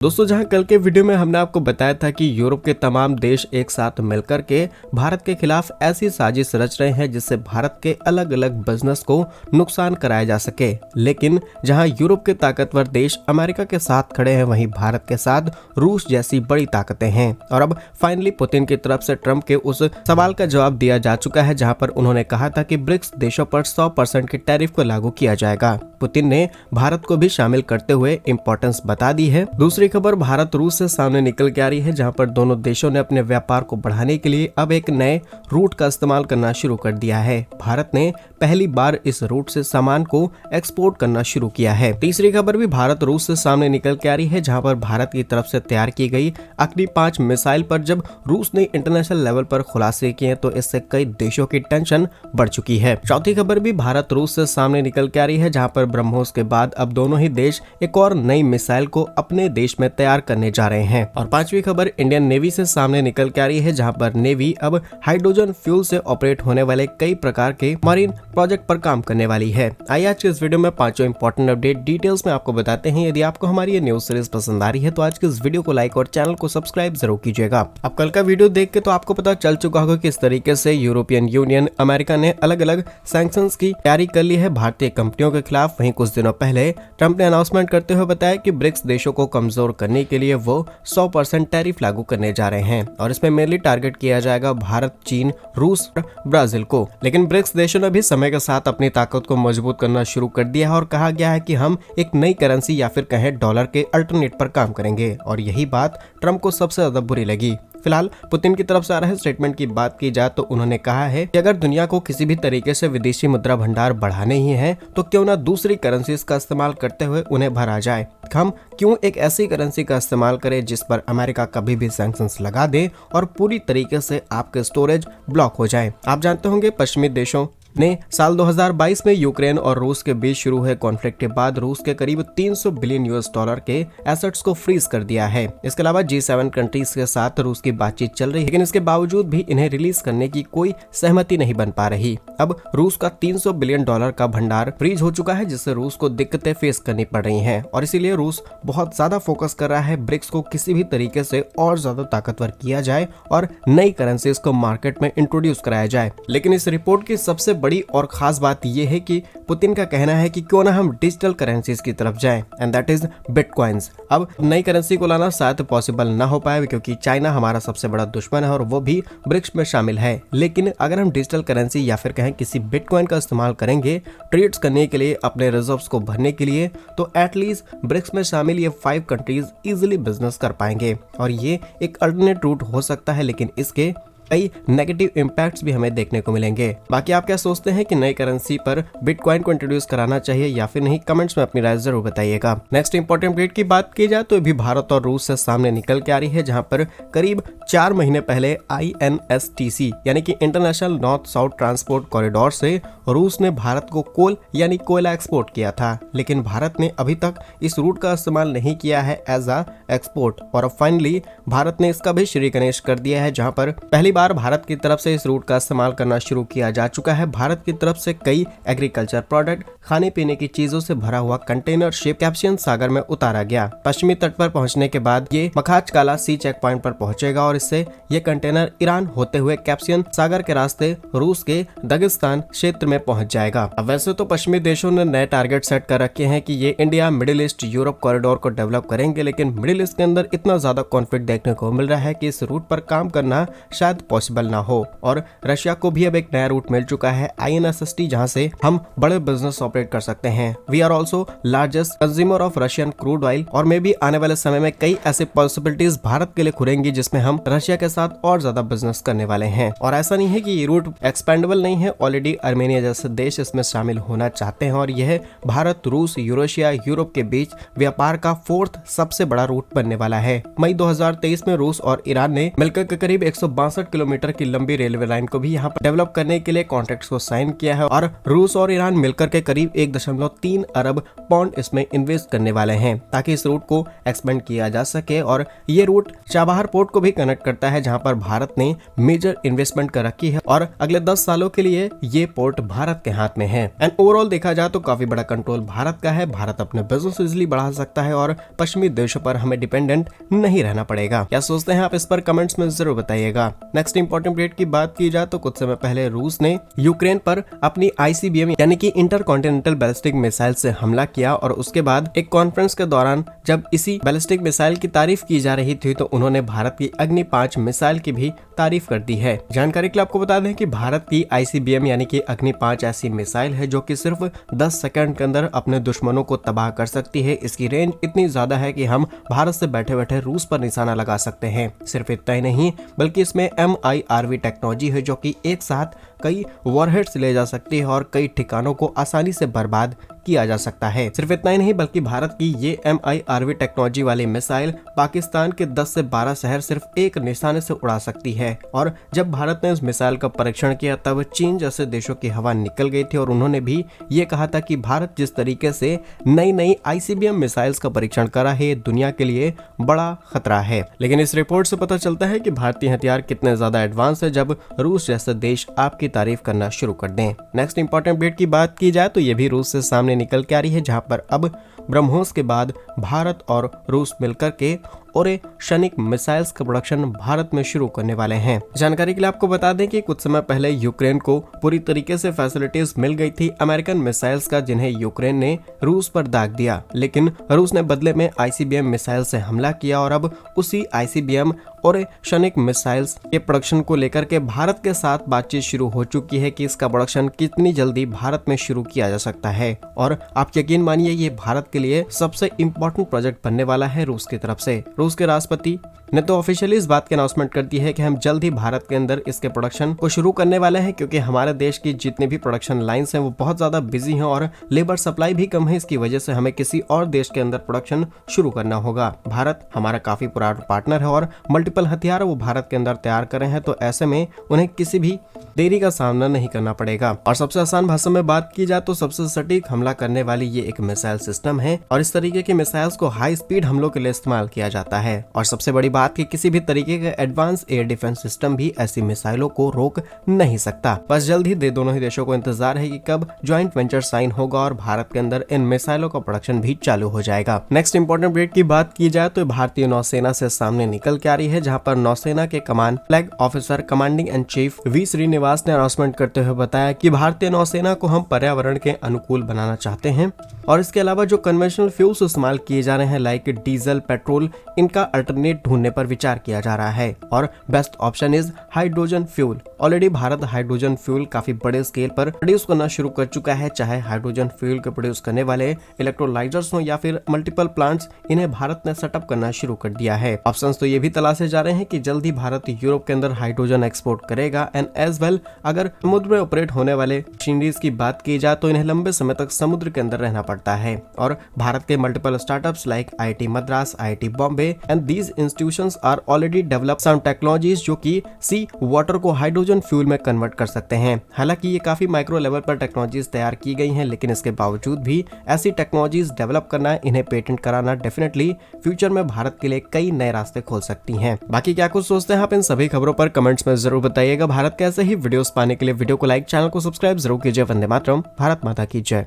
दोस्तों, जहां कल के वीडियो में हमने आपको बताया था कि यूरोप के तमाम देश एक साथ मिलकर के भारत के खिलाफ ऐसी साजिश रच रहे हैं जिससे भारत के अलग अलग बिजनेस को नुकसान कराया जा सके, लेकिन जहां यूरोप के ताकतवर देश अमेरिका के साथ खड़े हैं, वहीं भारत के साथ रूस जैसी बड़ी ताकतें हैं। और अब फाइनली पुतिन की तरफ से ट्रंप के उस सवाल का जवाब दिया जा चुका है जहाँ पर उन्होंने कहा था कि ब्रिक्स देशों पर 100% के टैरिफ को लागू किया जाएगा। पुतिन ने भारत को भी शामिल करते हुए इम्पोर्टेंस बता दी है। दूसरी खबर भारत रूस से सामने निकल के आ रही है, जहां पर दोनों देशों ने अपने व्यापार को बढ़ाने के लिए अब एक नए रूट का इस्तेमाल करना शुरू कर दिया है। भारत ने पहली बार इस रूट से सामान को एक्सपोर्ट करना शुरू किया है। तीसरी खबर भी भारत रूस से सामने निकल के आ रही है, जहां पर भारत की तरफ से तैयार की गई अग्नि 5 मिसाइल पर जब रूस ने इंटरनेशनल लेवल पर खुलासे किए तो इससे कई देशों की टेंशन बढ़ चुकी है। चौथी खबर भी भारत रूस से सामने निकल के आ रही है, जहां पर ब्रह्मोस के बाद अब दोनों ही देश एक और नई मिसाइल को अपने देश में तैयार करने जा रहे हैं। और पांचवी खबर इंडियन नेवी से सामने निकल के आ रही है, जहां पर नेवी अब हाइड्रोजन फ्यूल से ऑपरेट होने वाले कई प्रकार के मरीन प्रोजेक्ट पर काम करने वाली है। आइए आज के इस वीडियो में पांचों इंपॉर्टेंट अपडेट डिटेल्स में आपको बताते हैं। यदि आपको हमारी ये न्यूज सीरीज पसंद आ रही है तो आज के इस वीडियो को लाइक और चैनल को सब्सक्राइब जरूर कीजिएगा। अब कल का वीडियो देख के तो आपको पता चल चुका होगा कि किस तरीके से यूरोपियन यूनियन अमेरिका ने अलग अलग सैंक्शंस की तैयारी कर ली है भारतीय कंपनियों के खिलाफ। वहीं कुछ दिनों पहले ट्रंप ने अनाउंसमेंट करते हुए बताया कि ब्रिक्स देशों को कमजोर करने के लिए वो 100% टैरिफ लागू करने जा रहे हैं और इसमें मेनली टारगेट किया जाएगा भारत, चीन, रूस, ब्राजील को। लेकिन ब्रिक्स देशों ने भी समय के साथ अपनी ताकत को मजबूत करना शुरू कर दिया है और कहा गया है कि हम एक नई करेंसी या फिर कहें डॉलर के अल्टरनेट पर काम करेंगे। और यही बात ट्रंप को सबसे ज्यादा बुरी लगी। फिलहाल पुतिन की तरफ से आ रहे स्टेटमेंट की बात की जाए तो उन्होंने कहा है कि अगर दुनिया को किसी भी तरीके से विदेशी मुद्रा भंडार बढ़ाने ही है तो क्यों ना दूसरी करेंसीज का इस्तेमाल करते हुए उन्हें भरा जाए। हम क्यों एक ऐसी करेंसी का इस्तेमाल करें जिस पर अमेरिका कभी भी सैंक्शंस लगा दे और पूरी तरीके से आपके स्टोरेज ब्लॉक हो जाए। आप जानते होंगे पश्चिमी देशों ने साल 2022 में यूक्रेन और रूस के बीच शुरू हुए कॉन्फ्लिक्ट के बाद रूस के करीब 300 बिलियन US$ के एसेट्स को फ्रीज कर दिया है। इसके अलावा G7 कंट्रीज के साथ रूस की बातचीत चल रही है, लेकिन इसके बावजूद भी इन्हें रिलीज करने की कोई सहमति नहीं बन पा रही। अब रूस का $300 बिलियन का भंडार फ्रीज हो चुका है, जिससे रूस को दिक्कतें फेस करनी पड़ रही है और इसीलिए रूस बहुत ज्यादा फोकस कर रहा है ब्रिक्स को किसी भी तरीके से और ज्यादा ताकतवर किया जाए और नई करेंसीज को मार्केट में इंट्रोड्यूस कराया जाए। लेकिन इस रिपोर्ट की सबसे बड़ी और खास बात यह है कि पुतिन का कहना है कि क्यों ना हम डिजिटल करेंसीज की तरफ जाएं, एंड दैट इज बिटकॉइंस। अब नई करेंसी को लाना शायद पॉसिबल ना हो पाए क्योंकि चाइना हमारा सबसे बड़ा दुश्मन है और वो भी ब्रिक्स में शामिल है। लेकिन अगर हम डिजिटल करेंसी या फिर कहें किसी बिटकॉइन का इस्तेमाल करेंगे ट्रेड्स करने के लिए, अपने रिजर्व्स को भरने के लिए, तो एटलीस्ट ब्रिक्स में शामिल ये 5 कंट्रीज इजिली बिजनेस कर पाएंगे और ये एक अल्टरनेट रूट हो सकता है, लेकिन इसके कई नेगेटिव इम्पैक्ट्स भी हमें देखने को मिलेंगे। बाकी आप क्या सोचते हैं कि नई करेंसी पर बिटकॉइन को इंट्रोड्यूस कराना चाहिए या फिर नहीं? कमेंट्स में अपनी राय जरूर बताइएगा। नेक्स्ट इंपॉर्टेंट अपडेट की बात की जाए तो अभी भारत और रूस से सामने निकल के आ रही है, जहां पर करीब 4 महीने पहले INSTC यानी कि international north south transport corridor से रूस ने भारत को कोल यानी कोयला एक्सपोर्ट किया था, लेकिन भारत ने अभी तक इस रूट का इस्तेमाल नहीं किया है एज अ एक्सपोर्ट। और अब फाइनली भारत ने इसका भी श्री गणेश कर दिया है, जहां पर पहली बार भारत की तरफ से इस रूट का इस्तेमाल करना शुरू किया जा चुका है। भारत की तरफ से कई एग्रीकल्चर प्रोडक्ट, खाने पीने की चीजों से भरा हुआ कंटेनर शिप कैस्पियन सागर में उतारा गया। पश्चिमी तट पर पहुंचने के बाद ये मखाचकाला सी चेक पॉइंट पर पहुंचेगा और इससे ये कंटेनर ईरान होते हुए कैस्पियन सागर के रास्ते रूस के दागिस्तान क्षेत्र में पहुंच जाएगा। अब वैसे तो पश्चिमी देशों ने नए टारगेट सेट कर रखे हैं कि ये India, middle east, Europe corridor को डेवलप करेंगे, लेकिन मिडिल ईस्ट के अंदर इतना ज्यादा कॉन्फ्लिक्ट देखने को मिल रहा है कि इस रूट पर काम करना शायद पॉसिबल ना हो। और रशिया को भी अब एक नया रूट मिल चुका है INSST, जहां से हम बड़े बिजनेस ऑपरेट कर सकते हैं। We are also largest consumer of Russian crude oil और मे भी आने वाले समय में कई ऐसे पॉसिबिलिटीज भारत के लिए खुलेंगी जिसमें हम रशिया के साथ और ज्यादा बिजनेस करने वाले हैं। और ऐसा नहीं है कि ये रूट एक्सपेंडेबल नहीं है, ऑलरेडी अर्मेनिया जैसे देश इसमें शामिल होना चाहते हैं और यह भारत, रूस, यूरोशिया, यूरोप के बीच व्यापार का 4th सबसे बड़ा रूट बनने वाला है। मई 2023 में रूस और ईरान ने मिलकर करीब 162 किलोमीटर की लंबी रेलवे लाइन को भी यहाँ पर डेवलप करने के लिए कॉन्ट्रैक्ट्स को साइन किया है और रूस और ईरान मिलकर के करीब 1.3 अरब पाउंड इसमें इन्वेस्ट करने वाले हैं ताकि इस रूट को एक्सपेंड किया जा सके। और ये रूट चाबहार पोर्ट को भी कनेक्ट करता है जहां पर भारत ने मेजर इन्वेस्टमेंट कर रखी है और अगले 10 सालों के लिए ये पोर्ट भारत के हाथ में है। एंड ओवरऑल देखा जाए तो काफी बड़ा कंट्रोल भारत का है। भारत अपने बिजनेस इजिली बढ़ा सकता है और पश्चिमी देशों पर हमें डिपेंडेंट नहीं रहना पड़ेगा। क्या सोचते हैं आप इस पर कमेंट्स में जरूर बताइएगा। नेक्स्ट इंपॉर्टेंट अपडेट की बात की जाए तो कुछ समय पहले रूस ने यूक्रेन पर अपनी ICBM यानी कि इंटरकॉन्टिनेंटल बैलिस्टिक मिसाइल से हमला किया और उसके बाद एक कॉन्फ्रेंस के दौरान जब इसी बैलिस्टिक मिसाइल की तारीफ की जा रही थी तो उन्होंने भारत की अग्नि 5 मिसाइल की भी तारीफ कर दी है। जानकारी के लिए आपको बता दें कि भारत की ICBM यानी कि अग्नि 5 ऐसी मिसाइल है जो कि सिर्फ 10 सेकंड के अंदर अपने दुश्मनों को तबाह कर सकती है। इसकी रेंज इतनी ज्यादा है कि हम भारत से बैठे बैठे रूस पर निशाना लगा सकते हैं। सिर्फ इतना ही नहीं बल्कि इसमें MIRV टेक्नोलॉजी है जो कि एक साथ कई वॉरहेड्स ले जा सकती है और कई ठिकानों को आसानी से बर्बाद किया जा सकता है। सिर्फ इतना ही नहीं बल्कि भारत की ये MIRV टेक्नोलॉजी वाली मिसाइल पाकिस्तान के 10 से 12 शहर सिर्फ एक निशाने से उड़ा सकती है। और जब भारत ने इस मिसाइल का परीक्षण किया तब चीन जैसे देशों की हवा निकल गई थी और उन्होंने भी ये कहा था कि भारत जिस तरीके से नई ICBM मिसाइल्स का परीक्षण करा है दुनिया के लिए बड़ा खतरा है। लेकिन इस रिपोर्ट से पता चलता है कि भारतीय हथियार कितने ज्यादा एडवांस है जब रूस जैसे देश आपकी तारीफ करना शुरू कर दें। नेक्स्ट इंपॉर्टेंट अपडेट की बात की जाए तो ये भी रूस से सामने निकल के आ रही है जहां पर अब ब्रह्मोस के बाद भारत और रूस मिलकर के ओरेशनिक मिसाइल्स का प्रोडक्शन भारत में शुरू करने वाले हैं। जानकारी के लिए आपको बता दें कि कुछ समय पहले यूक्रेन को पूरी तरीके से फैसिलिटीज मिल गई थी अमेरिकन मिसाइल्स का जिन्हें यूक्रेन ने रूस पर दाग दिया, लेकिन रूस ने बदले में ICBM मिसाइल से हमला किया और अब उसी ICBM ओरेशनिक मिसाइल्स के प्रोडक्शन को लेकर के भारत के साथ बातचीत शुरू हो चुकी है कि इसका प्रोडक्शन कितनी जल्दी भारत में शुरू किया जा सकता है। और आप यकीन मानिए ये भारत के लिए सबसे इम्पोर्टेंट प्रोजेक्ट बनने वाला है रूस की तरफ से। रूस के राष्ट्रपति ने तो ऑफिशियली इस बात की अनाउंसमेंट कर दी है कि हम जल्द ही भारत के अंदर इसके प्रोडक्शन को शुरू करने वाले हैं क्योंकि हमारे देश की जितनी भी प्रोडक्शन लाइंस हैं वो बहुत ज्यादा बिजी हैं और लेबर सप्लाई भी कम है। इसकी वजह से हमें किसी और देश के अंदर प्रोडक्शन शुरू करना होगा। भारत हमारा काफी पुराना पार्टनर है और मल्टीपल हथियार वो भारत के अंदर तैयार कर रहे हैं तो ऐसे में उन्हें किसी भी देरी का सामना नहीं करना पड़ेगा। और सबसे आसान भाषा में बात की जाए तो सबसे सटीक हमला करने वाली ये एक मिसाइल सिस्टम है और इस तरीके की मिसाइल्स को हाई स्पीड हमलों के लिए इस्तेमाल किया जाता है। और सबसे बड़ी बात कि किसी भी तरीके का एडवांस एयर डिफेंस सिस्टम भी ऐसी मिसाइलों को रोक नहीं सकता। बस जल्द ही दोनों ही देशों को इंतजार है कि कब ज्वाइंट वेंचर साइन होगा और भारत के अंदर इन मिसाइलों का प्रोडक्शन भी चालू हो जाएगा। नेक्स्ट इंपॉर्टेंट अपडेट की बात की जाए तो भारतीय नौसेना से सामने निकल के आ रही है जहां पर नौसेना के command flag officer commanding and chief V Srinivas ने अनाउंसमेंट करते हुए बताया कि भारतीय नौसेना को हम पर्यावरण के अनुकूल बनाना चाहते हैं और इसके अलावा जो कन्वेंशनल फ्यूल्स इस्तेमाल किए जा रहे हैं लाइक डीजल, पेट्रोल, इनका अल्टरनेट ढूंढने पर विचार किया जा रहा है और best option is hydrogen fuel. Already Bharat hydrogen fuel काफी बड़े स्केल पर प्रोड्यूस करना शुरू कर चुका है। चाहे हाइड्रोजन फ्यूल को प्रोड्यूस करने वाले इलेक्ट्रोलाइजर्स हो या फिर मल्टीपल प्लांट्स, इन्हें भारत ने सेटअप करना शुरू कर दिया है। ऑप्शंस तो ये भी तलाशे जा रहे हैं कि जल्द ही भारत यूरोप के अंदर हाइड्रोजन एक्सपोर्ट करेगा एंड एज वेल अगर समुद्र में ऑपरेट होने वाले मशीनरीज की बात की जाए तो इन्हें लंबे समय तक समुद्र के अंदर रहना पड़ता है। और भारत के multiple startups like IIT Madras, IIT Bombay and these institutions are already develop some technologies जो कि सी वाटर को हाइड्रोजन फ्यूल में कन्वर्ट कर सकते हैं। हालांकि ये काफी माइक्रो लेवल पर टेक्नोलॉजीज तैयार की गई हैं, लेकिन इसके बावजूद भी ऐसी टेक्नोलॉजीज डेवलप करना, इन्हें पेटेंट कराना डेफिनेटली फ्यूचर में भारत के लिए कई नए रास्ते खोल सकती हैं। बाकी क्या कुछ सोचते हैं आप इन सभी खबरों पर कमेंट्स में जरूर बताइएगा। भारत के ऐसे ही वीडियोस पाने के लिए वीडियो को लाइक, चैनल को सब्सक्राइब जरूर कीजिए। वंदे मातरम, भारत माता की जय।